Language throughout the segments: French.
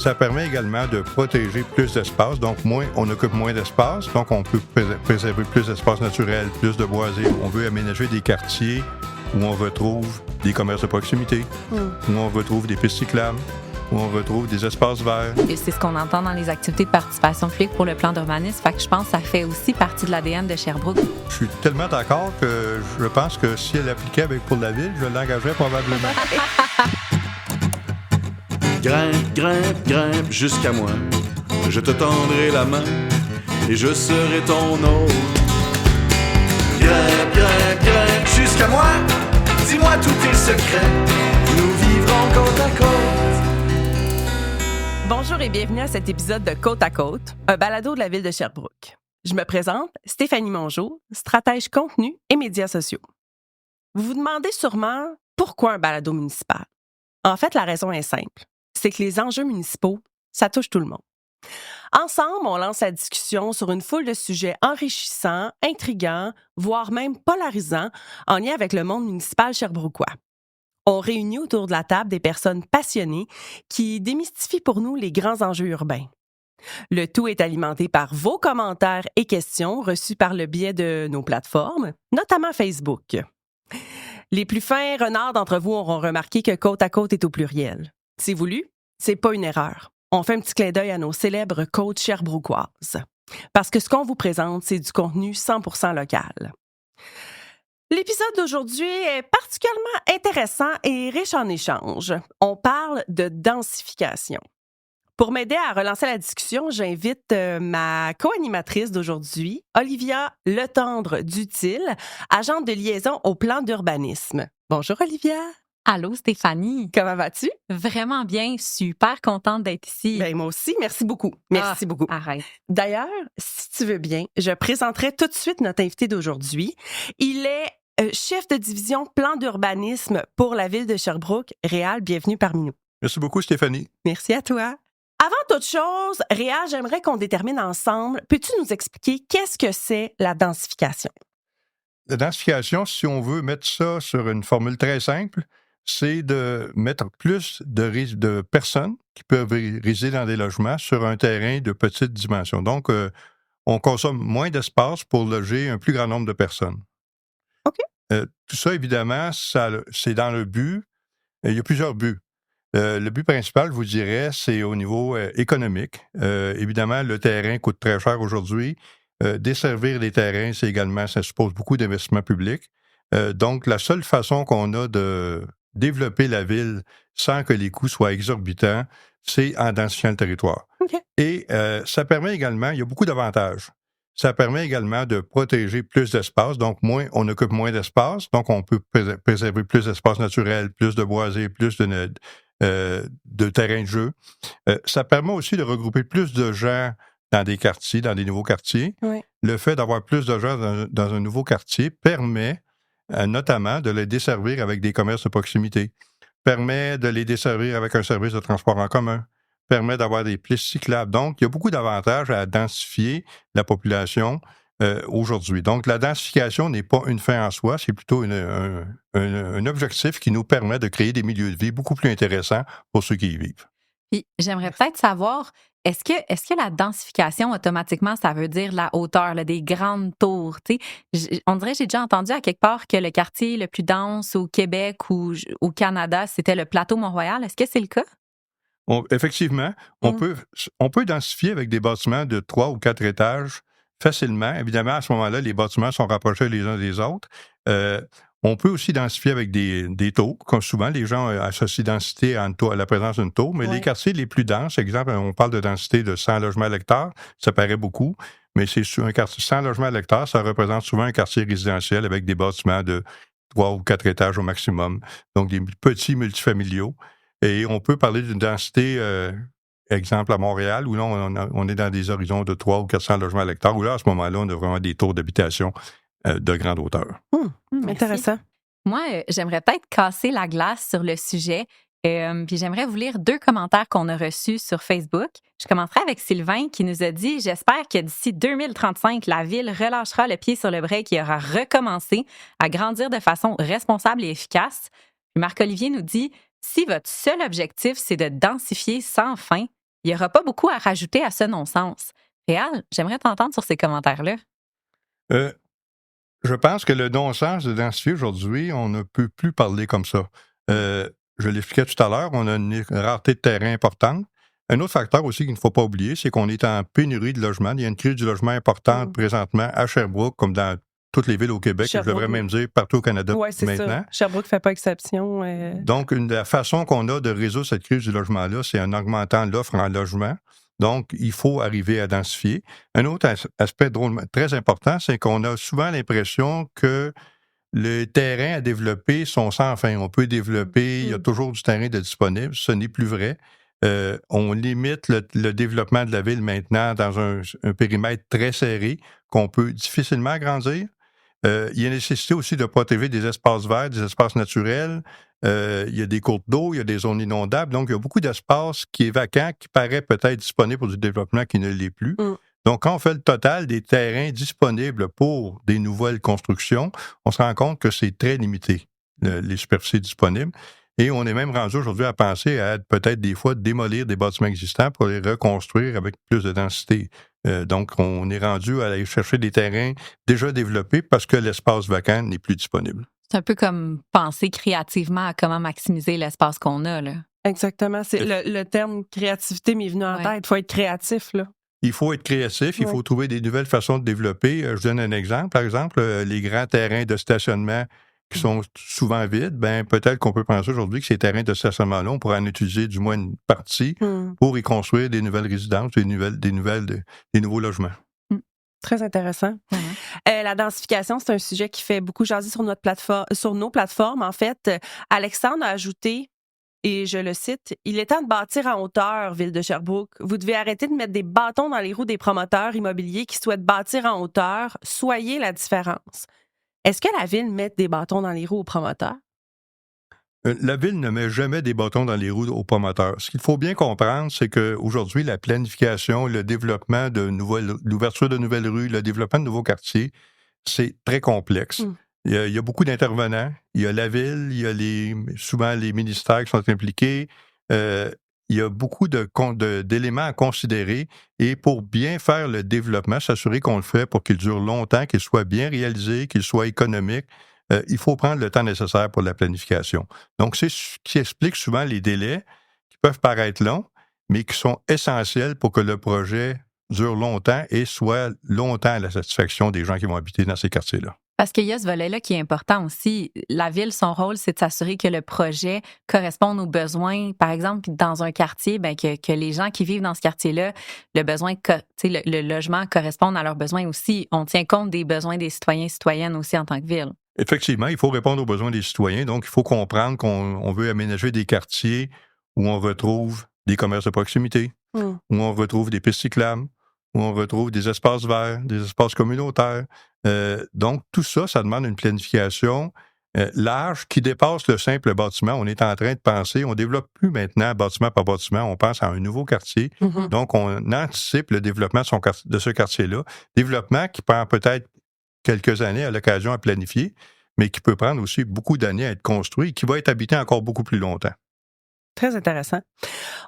Ça permet également de protéger plus d'espace, donc on occupe moins d'espace, donc on peut préserver plus d'espace naturel, plus de boisés. On veut aménager des quartiers où on retrouve des commerces de proximité, où on retrouve des pistes cyclables, où on retrouve des espaces verts. Et c'est ce qu'on entend dans les activités de participation publique pour le plan d'urbanisme. Fait que je pense que ça fait aussi partie de l'ADN de Sherbrooke. Je suis tellement d'accord que je pense que si elle appliquait pour la ville, je l'engagerais probablement. Grimpe, grimpe, grimpe jusqu'à moi. Je te tendrai la main et je serai ton hôte. Grimpe, grimpe, grimpe jusqu'à moi. Dis-moi tous tes secrets. Nous vivrons côte à côte. Bonjour et bienvenue à cet épisode de Côte à Côte, un balado de la ville de Sherbrooke. Je me présente, Stéphanie Mongeau, stratège contenu et médias sociaux. Vous vous demandez sûrement pourquoi un balado municipal? En fait, la raison est simple. C'est que les enjeux municipaux, ça touche tout le monde. Ensemble, on lance la discussion sur une foule de sujets enrichissants, intrigants, voire même polarisants en lien avec le monde municipal sherbrookois. On réunit autour de la table des personnes passionnées qui démystifient pour nous les grands enjeux urbains. Le tout est alimenté par vos commentaires et questions reçus par le biais de nos plateformes, notamment Facebook. Les plus fins renards d'entre vous auront remarqué que Côte à Côte est au pluriel. C'est voulu, c'est pas une erreur. On fait un petit clin d'œil à nos célèbres côtes sherbrookoises. Parce que ce qu'on vous présente, c'est du contenu 100% local. L'épisode d'aujourd'hui est particulièrement intéressant et riche en échanges. On parle de densification. Pour m'aider à relancer la discussion, j'invite ma co-animatrice d'aujourd'hui, Olivia Letendre-Dutil, agente de liaison au plan d'urbanisme. Bonjour Olivia. Allô Stéphanie. Comment vas-tu? Vraiment bien, super contente d'être ici. Ben, moi aussi, merci beaucoup. Merci beaucoup. Arrête. D'ailleurs, si tu veux bien, je présenterai tout de suite notre invité d'aujourd'hui. Il est chef de division plan d'urbanisme pour la ville de Sherbrooke. Réal, bienvenue parmi nous. Merci beaucoup, Stéphanie. Merci à toi. Avant toute chose, Réal, j'aimerais qu'on détermine ensemble. Peux-tu nous expliquer qu'est-ce que c'est la densification? La densification, si on veut mettre ça sur une formule très simple, c'est de mettre plus de personnes qui peuvent résider dans des logements sur un terrain de petite dimension. Donc, on consomme moins d'espace pour loger un plus grand nombre de personnes. OK. Tout ça, évidemment, c'est dans le but. Il y a plusieurs buts. Le but principal, je vous dirais, c'est au niveau économique. Évidemment, le terrain coûte très cher aujourd'hui. Desservir les terrains, ça suppose beaucoup d'investissements publics. Donc, la seule façon qu'on a de développer la ville sans que les coûts soient exorbitants, c'est en densifiant le territoire. Okay. Et ça permet également, il y a beaucoup d'avantages. Ça permet également de protéger plus d'espace, donc on occupe moins d'espace, donc on peut préserver plus d'espace naturel, plus de boisés, plus de terrains de jeu. Ça permet aussi de regrouper plus de gens dans des quartiers, dans des nouveaux quartiers. Oui. Le fait d'avoir plus de gens dans un nouveau quartier permet notamment de les desservir avec des commerces de proximité, permet de les desservir avec un service de transport en commun, permet d'avoir des pistes cyclables. Donc, il y a beaucoup d'avantages à densifier la population aujourd'hui. Donc, la densification n'est pas une fin en soi, c'est plutôt un objectif qui nous permet de créer des milieux de vie beaucoup plus intéressants pour ceux qui y vivent. Puis, j'aimerais peut-être savoir, est-ce que la densification, automatiquement, ça veut dire la hauteur, là, des grandes tours? On dirait, j'ai déjà entendu à quelque part que le quartier le plus dense au Québec ou au Canada, c'était le plateau Mont-Royal. Est-ce que c'est le cas? Effectivement, on peut densifier avec des bâtiments de 3 ou 4 étages facilement. Évidemment, à ce moment-là, les bâtiments sont rapprochés les uns des autres. On peut aussi densifier avec des tours, comme souvent les gens associent densité à la présence d'une tour, mais les quartiers les plus denses, exemple, on parle de densité de 100 logements à l'hectare, ça paraît beaucoup, mais c'est sur un quartier 100 logements à l'hectare, ça représente souvent un quartier résidentiel avec des bâtiments de 3 ou 4 étages au maximum, donc des petits multifamiliaux. Et on peut parler d'une densité, exemple à Montréal, où là, on est dans des horizons de 300 ou 400 logements à l'hectare, où là, à ce moment-là, on a vraiment des tours d'habitation de grande hauteur. Intéressant. Moi, j'aimerais peut-être casser la glace sur le sujet. Puis j'aimerais vous lire 2 commentaires qu'on a reçus sur Facebook. Je commencerai avec Sylvain qui nous a dit « J'espère que d'ici 2035, la Ville relâchera le pied sur le break et aura recommencé à grandir de façon responsable et efficace. » Marc-Olivier nous dit « Si votre seul objectif, c'est de densifier sans fin, il n'y aura pas beaucoup à rajouter à ce non-sens. Réal, j'aimerais t'entendre sur ces commentaires-là. Euh, je pense que le non-sens de densifier aujourd'hui, on ne peut plus parler comme ça. Je l'expliquais tout à l'heure, on a une rareté de terrain importante. Un autre facteur aussi qu'il ne faut pas oublier, c'est qu'on est en pénurie de logements. Il y a une crise du logement importante présentement à Sherbrooke, comme dans toutes les villes au Québec, je devrais même dire partout au Canada c'est maintenant. Ça. Sherbrooke ne fait pas exception. Donc, la façon qu'on a de résoudre cette crise du logement-là, c'est en augmentant l'offre en logement. Donc, il faut arriver à densifier. Un autre aspect très important, c'est qu'on a souvent l'impression que les terrains à développer sont sans fin. On peut développer, il y a toujours du terrain de disponible. Ce n'est plus vrai. On limite le développement de la ville maintenant dans un périmètre très serré qu'on peut difficilement agrandir. Il y a nécessité aussi de protéger des espaces verts, des espaces naturels. Il y a des cours d'eau, il y a des zones inondables. Donc, il y a beaucoup d'espace qui est vacant, qui paraît peut-être disponible pour du développement qui ne l'est plus. Donc, quand on fait le total des terrains disponibles pour des nouvelles constructions, on se rend compte que c'est très limité, les superficies disponibles. Et on est même rendu aujourd'hui à penser à peut-être des fois démolir des bâtiments existants pour les reconstruire avec plus de densité. Donc, on est rendu à aller chercher des terrains déjà développés parce que l'espace vacant n'est plus disponible. C'est un peu comme penser créativement à comment maximiser l'espace qu'on a, là. Exactement. C'est le terme créativité m'est venu en tête. Il faut être créatif, là. Il faut être créatif, il faut trouver des nouvelles façons de développer. Je donne un exemple. Par exemple, les grands terrains de stationnement qui sont souvent vides, peut-être qu'on peut penser aujourd'hui que ces terrains de stationnement-là, on pourrait en utiliser du moins une partie pour y construire des nouvelles résidences, des nouveaux logements. Très intéressant. La densification, c'est un sujet qui fait beaucoup jaser sur nos plateformes. En fait, Alexandre a ajouté, et je le cite, « Il est temps de bâtir en hauteur, Ville de Sherbrooke. Vous devez arrêter de mettre des bâtons dans les roues des promoteurs immobiliers qui souhaitent bâtir en hauteur. Soyez la différence. » Est-ce que la Ville met des bâtons dans les roues aux promoteurs? La Ville ne met jamais des bâtons dans les roues aux promoteurs. Ce qu'il faut bien comprendre, c'est qu'aujourd'hui, la planification, le développement l'ouverture de nouvelles rues, le développement de nouveaux quartiers, c'est très complexe. Il y a beaucoup d'intervenants. Il y a la Ville, il y a souvent les ministères qui sont impliqués. Il y a beaucoup d'éléments à considérer. Et pour bien faire le développement, s'assurer qu'on le fait pour qu'il dure longtemps, qu'il soit bien réalisé, qu'il soit économique, il faut prendre le temps nécessaire pour la planification. Donc, c'est ce qui explique souvent les délais qui peuvent paraître longs, mais qui sont essentiels pour que le projet dure longtemps et soit longtemps à la satisfaction des gens qui vont habiter dans ces quartiers-là. Parce qu'il y a ce volet-là qui est important aussi. La Ville, son rôle, c'est de s'assurer que le projet corresponde aux besoins. Par exemple, dans un quartier, que les gens qui vivent dans ce quartier-là, le logement corresponde à leurs besoins aussi. On tient compte des besoins des citoyens et citoyennes aussi en tant que Ville. Effectivement, il faut répondre aux besoins des citoyens. Donc, il faut comprendre qu'on veut aménager des quartiers où on retrouve des commerces de proximité, où on retrouve des pistes cyclables, où on retrouve des espaces verts, des espaces communautaires. Donc, tout ça, ça demande une planification large qui dépasse le simple bâtiment. On est en train de penser, on ne développe plus maintenant bâtiment par bâtiment, on pense à un nouveau quartier. Donc, on anticipe le développement de ce quartier-là. Développement qui prend peut-être quelques années à l'occasion à planifier, mais qui peut prendre aussi beaucoup d'années à être construit et qui va être habité encore beaucoup plus longtemps. Très intéressant.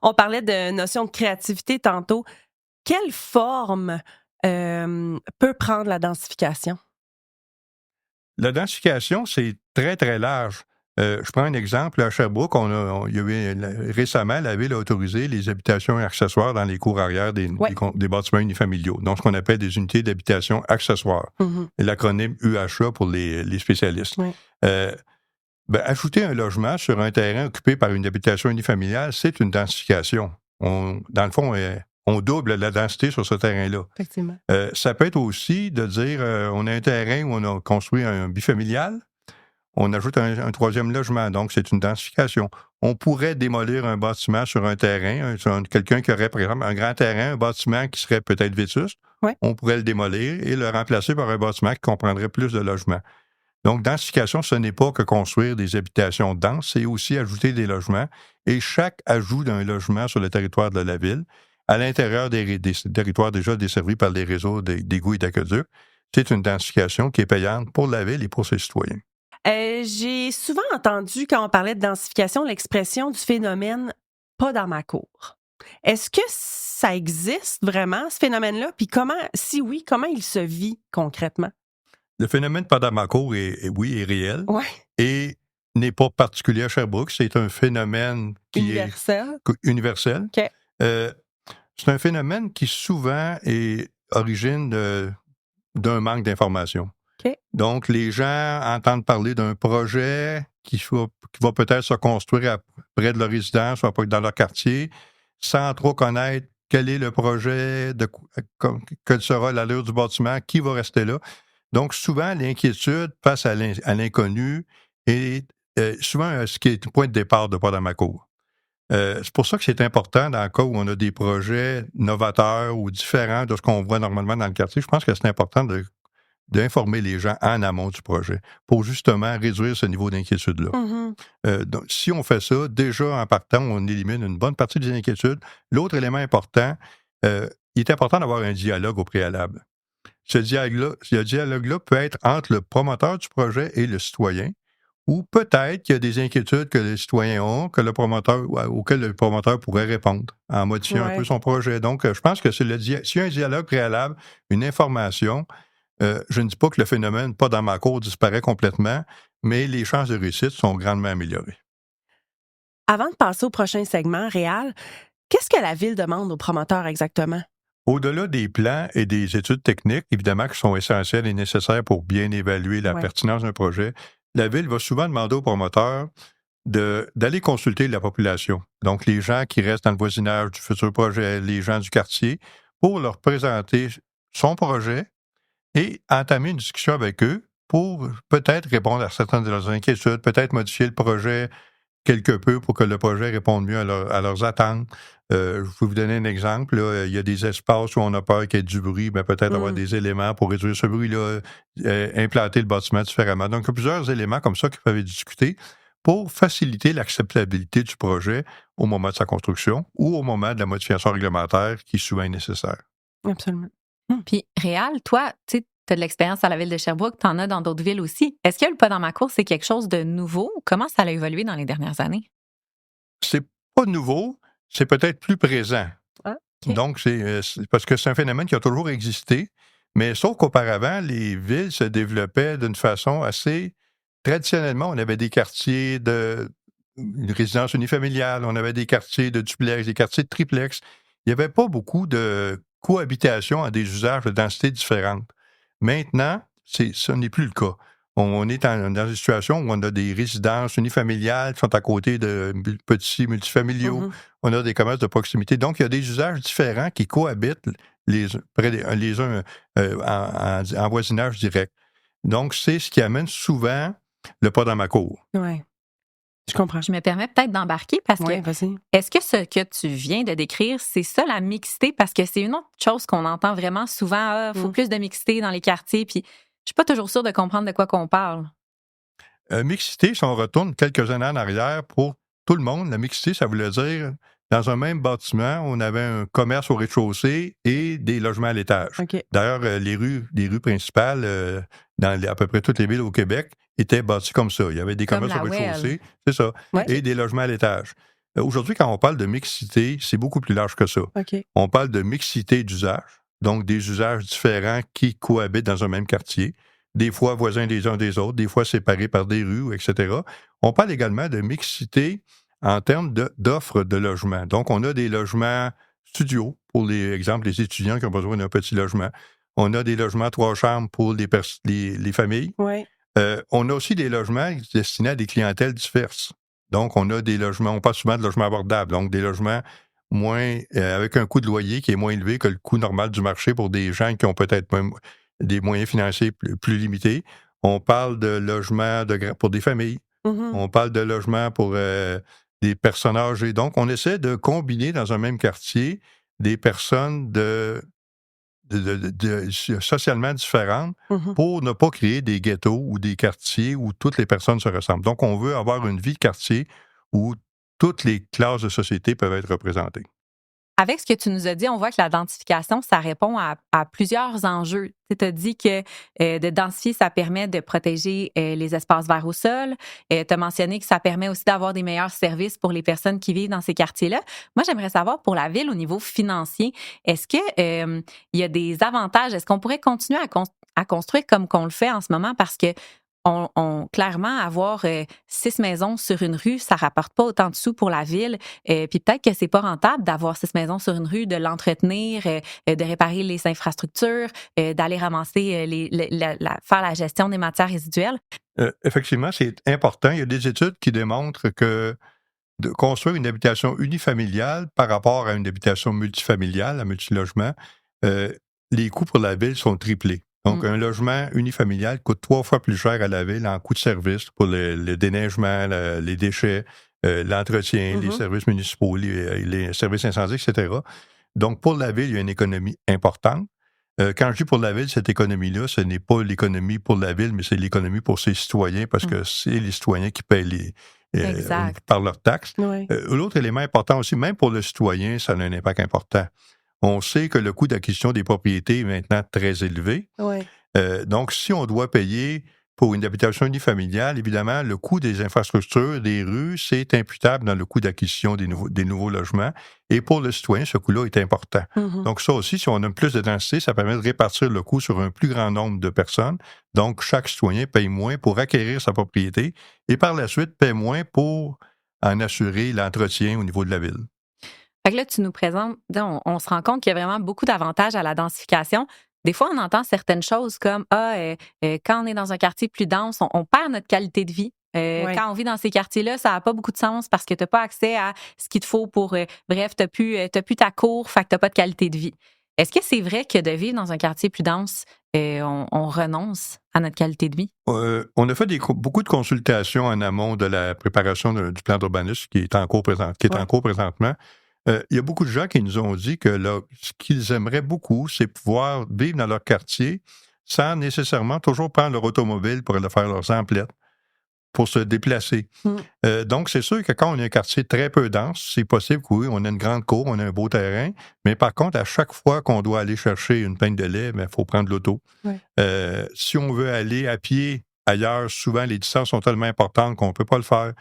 On parlait de notion de créativité tantôt. Quelle forme peut prendre la densification? La densification, c'est très, très large. Je prends un exemple. À Sherbrooke, récemment, la Ville a autorisé les habitations accessoires dans les cours arrière des bâtiments unifamiliaux, donc ce qu'on appelle des unités d'habitation accessoires. L'acronyme UHA pour les spécialistes. Ajouter un logement sur un terrain occupé par une habitation unifamiliale, c'est une densification. Dans le fond, on double la densité sur ce terrain-là. Effectivement. Ça peut être aussi de dire, on a un terrain où on a construit un bifamilial, on ajoute un troisième logement, donc c'est une densification. On pourrait démolir un bâtiment sur un terrain, quelqu'un qui aurait, par exemple, un grand terrain, un bâtiment qui serait peut-être vétuste, on pourrait le démolir et le remplacer par un bâtiment qui comprendrait plus de logements. Donc, densification, ce n'est pas que construire des habitations denses, c'est aussi ajouter des logements. Et chaque ajout d'un logement sur le territoire de la Ville, à l'intérieur des territoires déjà desservis par les réseaux d'égouts et d'aqueducs, c'est une densification qui est payante pour la Ville et pour ses citoyens. J'ai souvent entendu, quand on parlait de densification, l'expression du phénomène « pas dans ma cour ». Est-ce que ça existe vraiment, ce phénomène-là? Puis si oui, comment il se vit concrètement? Le phénomène Padamacourt oui, est réel Ouais, et n'est pas particulier à Sherbrooke. C'est un phénomène qui est universel. universel. OK. Euh, c'est un phénomène qui souvent est origine d'un manque d'information. OK. Donc, les gens entendent parler d'un projet qui va peut-être se construire près de leur résidence ou dans leur quartier, sans trop connaître quel est le projet, quelle sera l'allure du bâtiment, qui va rester là. Donc, souvent, l'inquiétude face à l'inconnu est souvent ce qui est le point de départ de Padamacourt. C'est pour ça que c'est important dans le cas où on a des projets novateurs ou différents de ce qu'on voit normalement dans le quartier. Je pense que c'est important d'informer les gens en amont du projet pour justement réduire ce niveau d'inquiétude-là. Mhm. Donc, si on fait ça, déjà en partant, on élimine une bonne partie des inquiétudes. L'autre élément important, il est important d'avoir un dialogue au préalable. Ce dialogue-là peut être entre le promoteur du projet et le citoyen, ou peut-être qu'il y a des inquiétudes que les citoyens ont, auxquelles le promoteur pourrait répondre en modifiant un peu son projet. Donc, je pense que s'il y a un dialogue préalable, une information, je ne dis pas que le phénomène pas dans ma cour disparaît complètement, mais les chances de réussite sont grandement améliorées. Avant de passer au prochain segment, Réal, qu'est-ce que la Ville demande aux promoteurs exactement? Au-delà des plans et des études techniques, évidemment, qui sont essentielles et nécessaires pour bien évaluer la pertinence d'un projet, la Ville va souvent demander aux promoteurs d'aller consulter la population. Donc, les gens qui restent dans le voisinage du futur projet, les gens du quartier, pour leur présenter son projet et entamer une discussion avec eux pour peut-être répondre à certaines de leurs inquiétudes, peut-être modifier le projet quelque peu pour que le projet réponde mieux à leurs attentes. Je vais vous donner un exemple. Là. Il y a des espaces où on a peur qu'il y ait du bruit, mais peut-être avoir des éléments pour réduire ce bruit-là, implanter le bâtiment différemment. Donc, il y a plusieurs éléments comme ça qui peuvent être discutés pour faciliter l'acceptabilité du projet au moment de sa construction ou au moment de la modification réglementaire qui souvent est nécessaire. Absolument. Puis, Réal, toi, tu as de l'expérience à la ville de Sherbrooke, tu en as dans d'autres villes aussi. Est-ce que le pas dans ma cour, c'est quelque chose de nouveau? Comment ça a évolué dans les dernières années? C'est pas nouveau, c'est peut-être plus présent. Ah, OK. Donc, c'est parce que c'est un phénomène qui a toujours existé, mais sauf qu'auparavant, les villes se développaient d'une façon assez... Traditionnellement, on avait des quartiers une résidence unifamiliale, on avait des quartiers de duplex, des quartiers de triplex. Il n'y avait pas beaucoup de cohabitation à des usages de densité différentes. Maintenant, ce n'est plus le cas. On est dans une situation où on a des résidences unifamiliales qui sont à côté de petits multifamiliaux. On a des commerces de proximité. Donc, il y a des usages différents qui cohabitent les uns en voisinage direct. Donc, c'est ce qui amène souvent le pas dans ma cour. Oui, je comprends. Je me permets peut-être d'embarquer parce Oui, que vas-y. est-ce que ce que tu viens de décrire, c'est ça la mixité? Parce que c'est une autre chose qu'on entend vraiment souvent. Il faut plus de mixité dans les quartiers. Puis, je suis pas toujours sûre de comprendre de quoi qu'on parle. Mixité, si on retourne quelques années en arrière, pour tout le monde, la mixité, ça voulait dire, dans un même bâtiment, on avait un commerce au rez-de-chaussée et des logements à l'étage. OK. D'ailleurs, les rues principales, dans à peu près toutes les villes au Québec, étaient bâties comme ça. Il y avait des Comme commerces au la rez-de-chaussée, c'est ça, Ouais. et des logements à l'étage. Aujourd'hui, quand on parle de mixité, c'est beaucoup plus large que ça. OK. On parle de mixité d'usage, donc des usages différents qui cohabitent dans un même quartier, des fois voisins les uns des autres, des fois séparés par des rues, etc. On parle également de mixité en termes d'offres de logement. Donc, on a des logements studios, pour les étudiants qui ont besoin d'un petit logement. On a des logements 3 chambres pour les familles. Oui. On a aussi des logements destinés à des clientèles diverses. Donc, on a des logements, on parle souvent de logements abordables, donc des logements avec un coût de loyer qui est moins élevé que le coût normal du marché pour des gens qui ont peut-être même des moyens financiers plus limités. On parle de logements pour des familles. On parle de logements pour des personnes âgées. Donc, on essaie de combiner dans un même quartier des personnes socialement différentes pour ne pas créer des ghettos ou des quartiers où toutes les personnes se ressemblent. Donc, on veut avoir une vie de quartier où toutes les classes de société peuvent être représentées. avec ce que tu nous as dit, on voit que la densification, ça répond à plusieurs enjeux. Tu as dit que de densifier, ça permet de protéger les espaces verts au sol. Tu as mentionné que ça permet aussi d'avoir des meilleurs services pour les personnes qui vivent dans ces quartiers-là. Moi, j'aimerais savoir pour la ville au niveau financier, est-ce que il y a des avantages? Est-ce qu'on pourrait continuer à construire comme qu'on le fait en ce moment? Parce que clairement, avoir 6 maisons sur une rue, ça rapporte pas autant de sous pour la ville. Puis peut-être que c'est pas rentable d'avoir 6 maisons sur une rue, de l'entretenir, de réparer les infrastructures, d'aller ramasser, faire la gestion des matières résiduelles. Effectivement, c'est important. Il y a des études qui démontrent que de construire une habitation unifamiliale par rapport à une habitation multifamiliale, à multilogement, les coûts pour la ville sont triplés. Donc, un logement unifamilial coûte 3 fois plus cher à la ville en coûts de service pour le déneigement, les déchets, l'entretien, les services municipaux, les services incendies, etc. Donc, pour la ville, il y a une économie importante. Quand je dis pour la ville, cette économie-là, ce n'est pas l'économie pour la ville, mais c'est l'économie pour ses citoyens parce que c'est les citoyens qui paient par leurs taxes. Oui. L'autre élément important aussi, même pour le citoyen, ça a un impact important. On sait que le coût d'acquisition des propriétés est maintenant très élevé. Oui. Donc, si on doit payer pour une habitation unifamiliale, évidemment, le coût des infrastructures, des rues, c'est imputable dans le coût d'acquisition des nouveaux logements. Et pour le citoyen, ce coût-là est important. Donc, ça aussi, si on a plus de densité, ça permet de répartir le coût sur un plus grand nombre de personnes. Donc, chaque citoyen paye moins pour acquérir sa propriété et par la suite paie moins pour en assurer l'entretien au niveau de la ville. Fait que là, tu nous présentes, on se rend compte qu'il y a vraiment beaucoup d'avantages à la densification. Des fois, on entend certaines choses comme quand on est dans un quartier plus dense, on perd notre qualité de vie. Quand on vit dans ces quartiers-là, ça n'a pas beaucoup de sens parce que tu n'as pas accès à ce qu'il te faut pour. Bref, tu n'as plus ta cour, fait que tu n'as pas de qualité de vie. Est-ce que c'est vrai que de vivre dans un quartier plus dense, on renonce à notre qualité de vie? On a fait beaucoup de consultations en amont de la préparation du plan d'urbanisme qui est en cours présentement. Il y a beaucoup de gens qui nous ont dit que ce qu'ils aimeraient beaucoup, c'est pouvoir vivre dans leur quartier sans nécessairement toujours prendre leur automobile pour aller faire leurs emplettes, pour se déplacer. Donc, c'est sûr que quand on a un quartier très peu dense, c'est possible que oui, on a une grande cour, on a un beau terrain, mais par contre, à chaque fois qu'on doit aller chercher une pinte de lait, il faut prendre l'auto. Si on veut aller à pied ailleurs, souvent, les distances sont tellement importantes qu'on ne peut pas le faire.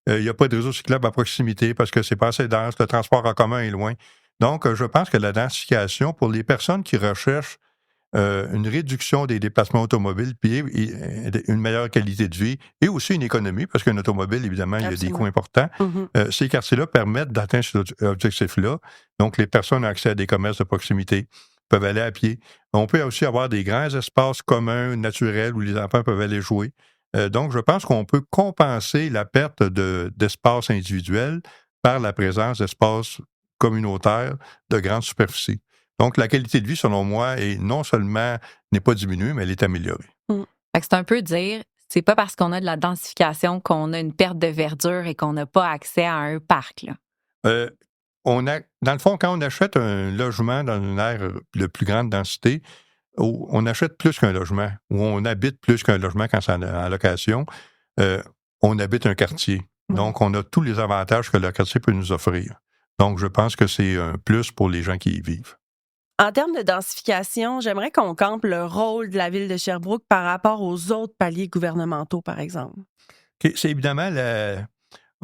Il n'y a pas de réseau cyclable à proximité parce que c'est pas assez dense, le transport en commun est loin. Donc, je pense que la densification, pour les personnes qui recherchent une réduction des déplacements automobiles, puis une meilleure qualité de vie et aussi une économie, parce qu'un automobile, évidemment, il y a des coûts importants. Ces quartiers-là permettent d'atteindre cet objectif-là. Donc, les personnes ont accès à des commerces de proximité, peuvent aller à pied. On peut aussi avoir des grands espaces communs, naturels, où les enfants peuvent aller jouer. Donc, je pense qu'on peut compenser la perte d'espace individuel par la présence d'espaces communautaires de grande superficie. Donc, la qualité de vie, selon moi, non seulement n'est pas diminuée, mais elle est améliorée. Fait que c'est un peu dire, c'est pas parce qu'on a de la densification qu'on a une perte de verdure et qu'on n'a pas accès à un parc, là. Dans le fond, quand on achète un logement dans une aire de plus grande densité, on achète plus qu'un logement, ou on habite plus qu'un logement quand c'est en location, on habite un quartier. Donc, on a tous les avantages que le quartier peut nous offrir. Donc, je pense que c'est un plus pour les gens qui y vivent. En termes de densification, j'aimerais qu'on campe le rôle de la ville de Sherbrooke par rapport aux autres paliers gouvernementaux, par exemple. Okay, c'est évidemment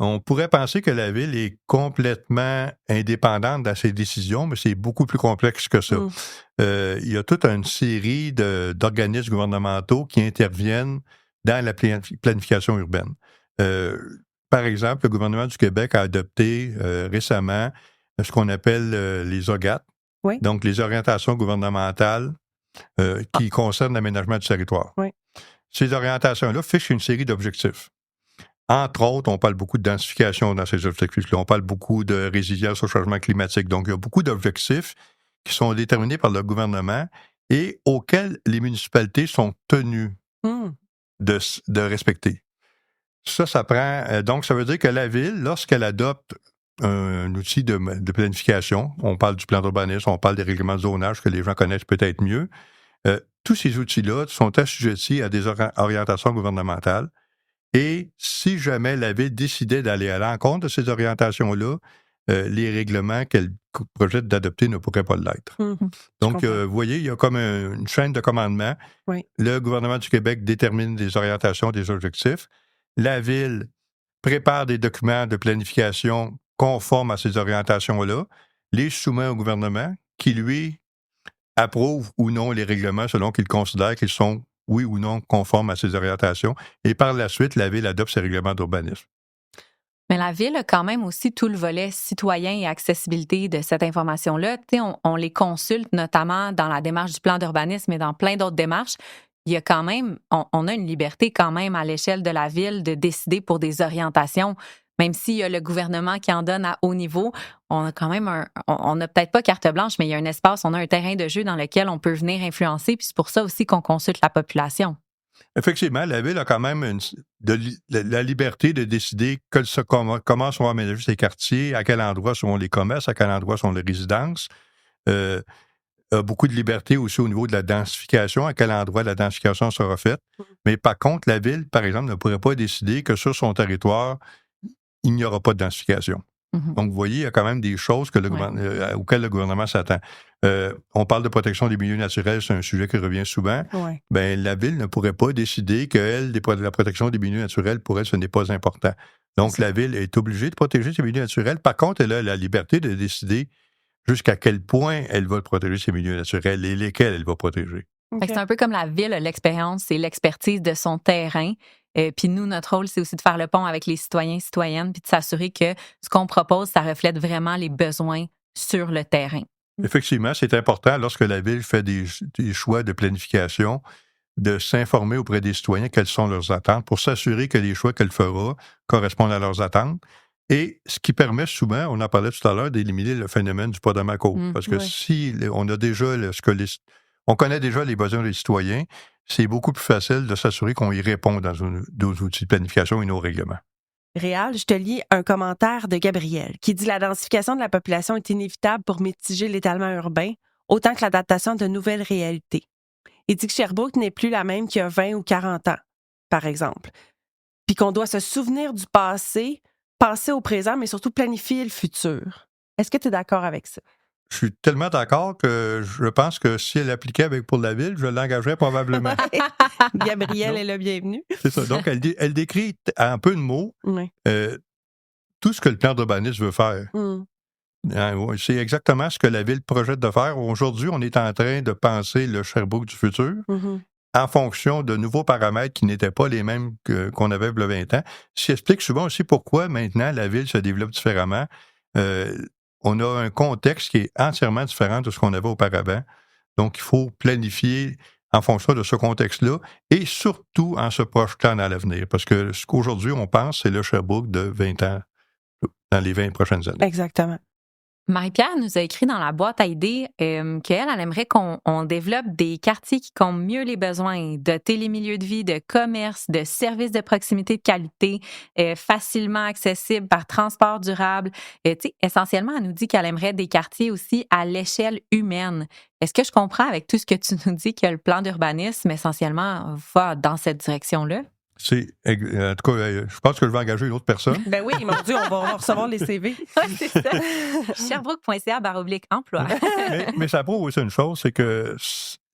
on pourrait penser que la ville est complètement indépendante dans ses décisions, mais c'est beaucoup plus complexe que ça. Il y a toute une série d'organismes gouvernementaux qui interviennent dans la planification urbaine. Par exemple, le gouvernement du Québec a adopté récemment ce qu'on appelle les OGAT, donc les orientations gouvernementales qui concernent l'aménagement du territoire. Ces orientations-là fichent une série d'objectifs. Entre autres, on parle beaucoup de densification dans ces objectifs-là. On parle beaucoup de résilience au changement climatique. Donc, il y a beaucoup d'objectifs qui sont déterminés par le gouvernement et auxquels les municipalités sont tenues de respecter. Ça prend... donc, ça veut dire que la ville, lorsqu'elle adopte un outil de planification, on parle du plan d'urbanisme, on parle des règlements de zonage que les gens connaissent peut-être mieux, tous ces outils-là sont assujettis à des orientations gouvernementales. Et si jamais la ville décidait d'aller à l'encontre de ces orientations-là, les règlements qu'elle projette d'adopter ne pourraient pas l'être. Donc, vous voyez, il y a comme une chaîne de commandement. Oui. Le gouvernement du Québec détermine des orientations, des objectifs. La Ville prépare des documents de planification conformes à ces orientations-là, les soumet au gouvernement qui, lui, approuve ou non les règlements selon qu'il considère qu'ils sont, oui ou non, conformes à ces orientations. Et par la suite, la Ville adopte ses règlements d'urbanisme. Mais la Ville a quand même aussi tout le volet citoyen et accessibilité de cette information-là. On les consulte notamment dans la démarche du plan d'urbanisme et dans plein d'autres démarches. Il y a quand même, on a une liberté quand même à l'échelle de la Ville de décider pour des orientations. Même s'il y a le gouvernement qui en donne à haut niveau, on a quand même on n'a peut-être pas carte blanche, mais il y a un espace, on a un terrain de jeu dans lequel on peut venir influencer. Puis c'est pour ça aussi qu'on consulte la population. Effectivement, la Ville a quand même la liberté de décider comment sont aménagés ses quartiers, à quel endroit sont les commerces, à quel endroit sont les résidences. A beaucoup de liberté aussi au niveau de la densification, à quel endroit la densification sera faite. Mais par contre, la Ville, par exemple, ne pourrait pas décider que sur son territoire, il n'y aura pas de densification. Donc, vous voyez, il y a quand même des choses auxquelles le gouvernement s'attend. On parle de protection des milieux naturels, c'est un sujet qui revient souvent. Ouais. Ben, la Ville ne pourrait pas décider qu'elle, la protection des milieux naturels, pour elle, ce n'est pas important. Donc, la Ville est obligée de protéger ses milieux naturels. Par contre, elle a la liberté de décider jusqu'à quel point elle va protéger ses milieux naturels et lesquels elle va protéger. Fait que c'est un peu comme la Ville a l'expérience et l'expertise de son terrain. Puis nous, notre rôle, c'est aussi de faire le pont avec les citoyens et citoyennes puis de s'assurer que ce qu'on propose, ça reflète vraiment les besoins sur le terrain. Effectivement, c'est important lorsque la Ville fait des choix de planification de s'informer auprès des citoyens quelles sont leurs attentes pour s'assurer que les choix qu'elle fera correspondent à leurs attentes. Et ce qui permet souvent, on en parlait tout à l'heure, d'éliminer le phénomène du pas de ma côte. Parce que si on a déjà on connaît déjà les besoins des citoyens, c'est beaucoup plus facile de s'assurer qu'on y répond dans nos outils de planification et nos règlements. Réal, je te lis un commentaire de Gabriel qui dit « La densification de la population est inévitable pour mitiger l'étalement urbain, autant que l'adaptation de nouvelles réalités. Il dit que Sherbrooke n'est plus la même qu'il y a 20 ou 40 ans, par exemple. Puis qu'on doit se souvenir du passé, penser au présent, mais surtout planifier le futur. » Est-ce que tu es d'accord avec ça? Je suis tellement d'accord que je pense que si elle appliquait pour la Ville, je l'engagerais probablement. Gabrielle est le bienvenu. C'est ça. Donc, elle décrit en peu de mots tout ce que le plan d'urbanisme veut faire. C'est exactement ce que la Ville projette de faire. Aujourd'hui, on est en train de penser le Sherbrooke du futur en fonction de nouveaux paramètres qui n'étaient pas les mêmes qu'on avait il y a 20 ans. Ce qui explique souvent aussi pourquoi maintenant la Ville se développe différemment. On a un contexte qui est entièrement différent de ce qu'on avait auparavant. Donc, il faut planifier en fonction de ce contexte-là et surtout en se projetant dans l'avenir. Parce que ce qu'aujourd'hui, on pense, c'est le Sherbrooke de 20 ans, dans les 20 prochaines années. Exactement. Marie-Pierre nous a écrit dans la boîte à idées qu'elle aimerait qu'on développe des quartiers qui comblent mieux les besoins de télémilieux de vie, de commerce, de services de proximité de qualité, facilement accessibles par transport durable. Essentiellement, elle nous dit qu'elle aimerait des quartiers aussi à l'échelle humaine. Est-ce que je comprends avec tout ce que tu nous dis que le plan d'urbanisme, essentiellement, va dans cette direction-là? En tout cas, je pense que je vais engager une autre personne. Ben oui, mon Dieu, on va recevoir les CV. Oui, c'est ça. Sherbrooke.ca/emploi. mais ça prouve aussi une chose, c'est que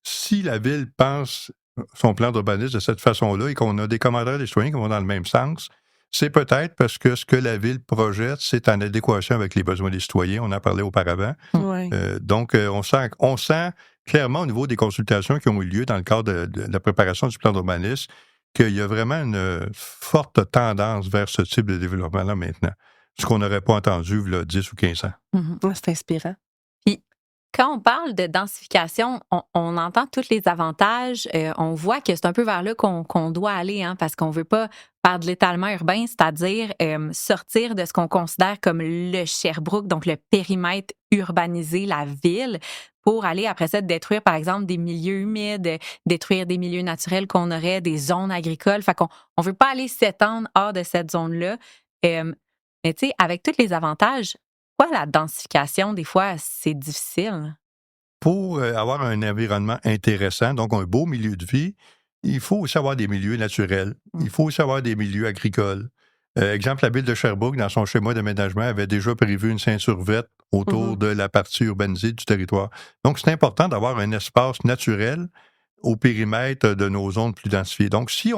si la Ville pense son plan d'urbanisme de cette façon-là et qu'on a des commentaires des citoyens qui vont dans le même sens, c'est peut-être parce que ce que la Ville projette, c'est en adéquation avec les besoins des citoyens. On en parlait auparavant. Ouais. Donc, on sent clairement au niveau des consultations qui ont eu lieu dans le cadre de la préparation du plan d'urbanisme qu'il y a vraiment une forte tendance vers ce type de développement-là maintenant. Ce qu'on n'aurait pas entendu il y a 10 ou 15 ans. C'est inspirant. Puis, quand on parle de densification, on entend tous les avantages. On voit que c'est un peu vers là qu'on doit aller, parce qu'on ne veut pas faire de l'étalement urbain, c'est-à-dire sortir de ce qu'on considère comme le Sherbrooke, donc le périmètre urbanisé, la ville, pour aller après ça détruire, par exemple, des milieux humides, détruire des milieux naturels qu'on aurait, des zones agricoles. Fait qu'on ne veut pas aller s'étendre hors de cette zone-là. Mais tu sais, avec tous les avantages, pourquoi la densification, des fois, c'est difficile? Pour avoir un environnement intéressant, donc un beau milieu de vie, il faut aussi avoir des milieux naturels. Il faut aussi avoir des milieux agricoles. Exemple, la ville de Sherbrooke, dans son schéma d'aménagement, avait déjà prévu une ceinture verte autour de la partie urbanisée du territoire. Donc, c'est important d'avoir un espace naturel au périmètre de nos zones plus densifiées. Donc, si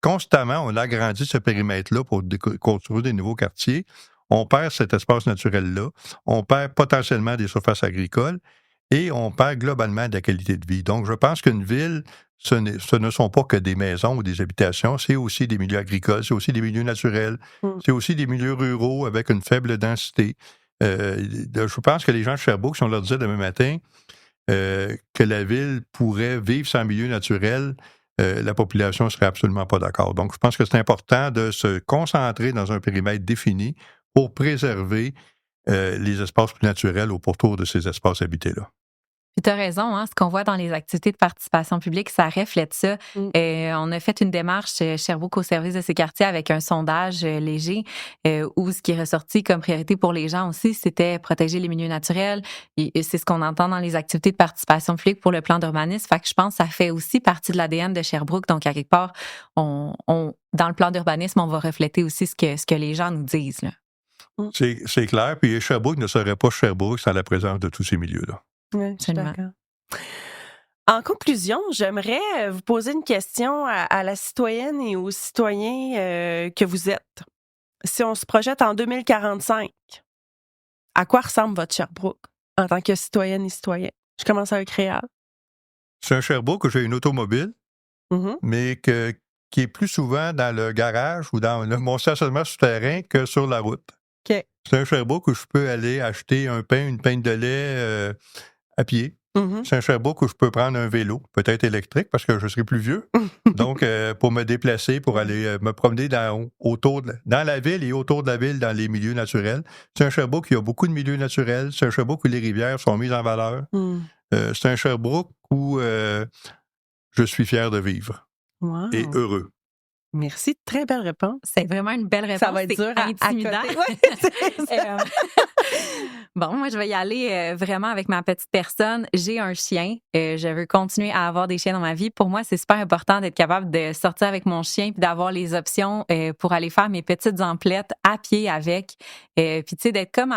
constamment on agrandit ce périmètre-là pour construire des nouveaux quartiers, on perd cet espace naturel-là, on perd potentiellement des surfaces agricoles et on perd globalement de la qualité de vie. Donc, je pense qu'une ville, ce ne sont pas que des maisons ou des habitations, c'est aussi des milieux agricoles, c'est aussi des milieux naturels, c'est aussi des milieux ruraux avec une faible densité. Je pense que les gens de Sherbrooke, si on leur disait demain matin que la ville pourrait vivre sans milieu naturel, la population ne serait absolument pas d'accord. Donc, je pense que c'est important de se concentrer dans un périmètre défini pour préserver les espaces plus naturels au pourtour de ces espaces habités-là. Puis tu as raison, hein, ce qu'on voit dans les activités de participation publique, ça reflète ça. On a fait une démarche Sherbrooke au service de ces quartiers avec un sondage léger où ce qui est ressorti comme priorité pour les gens aussi, c'était protéger les milieux naturels. Et c'est ce qu'on entend dans les activités de participation publique pour le plan d'urbanisme. Fait que je pense que ça fait aussi partie de l'ADN de Sherbrooke. Donc, à quelque part, dans le plan d'urbanisme, on va refléter aussi ce que les gens nous disent, là. C'est clair. Puis Sherbrooke ne serait pas Sherbrooke sans la présence de tous ces milieux-là. Oui, je suis d'accord. En conclusion, j'aimerais vous poser une question à la citoyenne et aux citoyens que vous êtes. Si on se projette en 2045, à quoi ressemble votre Sherbrooke en tant que citoyenne et citoyen? Je commence avec Réal. C'est un Sherbrooke où j'ai une automobile, mais qui est plus souvent dans le garage ou dans mon stationnement souterrain que sur la route. Okay. C'est un Sherbrooke où je peux aller acheter un pain, une pinte de lait à pied. C'est un Sherbrooke où je peux prendre un vélo, peut-être électrique parce que je serai plus vieux. Donc, pour me déplacer, pour aller me promener dans la ville et autour de la ville, dans les milieux naturels. C'est un Sherbrooke qui a beaucoup de milieux naturels. C'est un Sherbrooke où les rivières sont mises en valeur. C'est un Sherbrooke où je suis fier de vivre et heureux. Merci, très belle réponse. C'est vraiment une belle réponse. Ça va être dur intimidant. Bon, moi, je vais y aller vraiment avec ma petite personne. J'ai un chien. Je veux continuer à avoir des chiens dans ma vie. Pour moi, c'est super important d'être capable de sortir avec mon chien puis d'avoir les options pour aller faire mes petites emplettes à pied avec. Puis, tu sais, d'être comme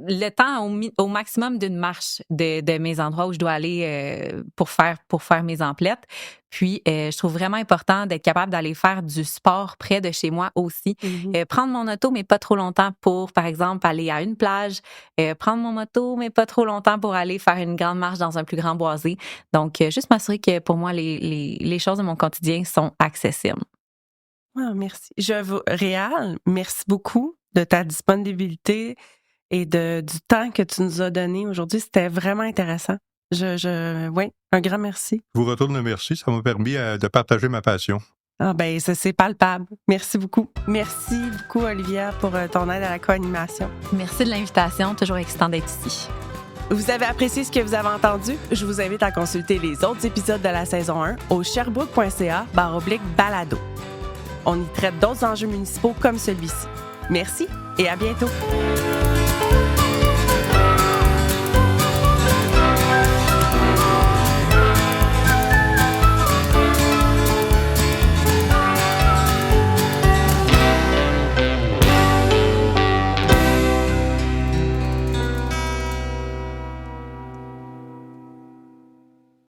le temps au maximum d'une marche de mes endroits où je dois aller pour faire mes emplettes. Puis, je trouve vraiment important d'être capable d'aller faire du sport près de chez moi aussi. Prendre mon auto, mais pas trop longtemps pour, par exemple, aller à une plage. Prendre mon moto, mais pas trop longtemps pour aller faire une grande marche dans un plus grand boisé. Donc, juste m'assurer que pour moi, les choses de mon quotidien sont accessibles. Ah, merci. Réal, merci beaucoup de ta disponibilité et du temps que tu nous as donné aujourd'hui. C'était vraiment intéressant. Oui, un grand merci. Je vous retourne le merci. Ça m'a permis de partager ma passion. Ah ben, ça, c'est palpable. Merci beaucoup. Merci beaucoup, Olivia, pour ton aide à la co-animation. Merci de l'invitation. Toujours excitant d'être ici. Vous avez apprécié ce que vous avez entendu? Je vous invite à consulter les autres épisodes de la saison 1 au sherbrooke.ca/balado. On y traite d'autres enjeux municipaux comme celui-ci. Merci et à bientôt.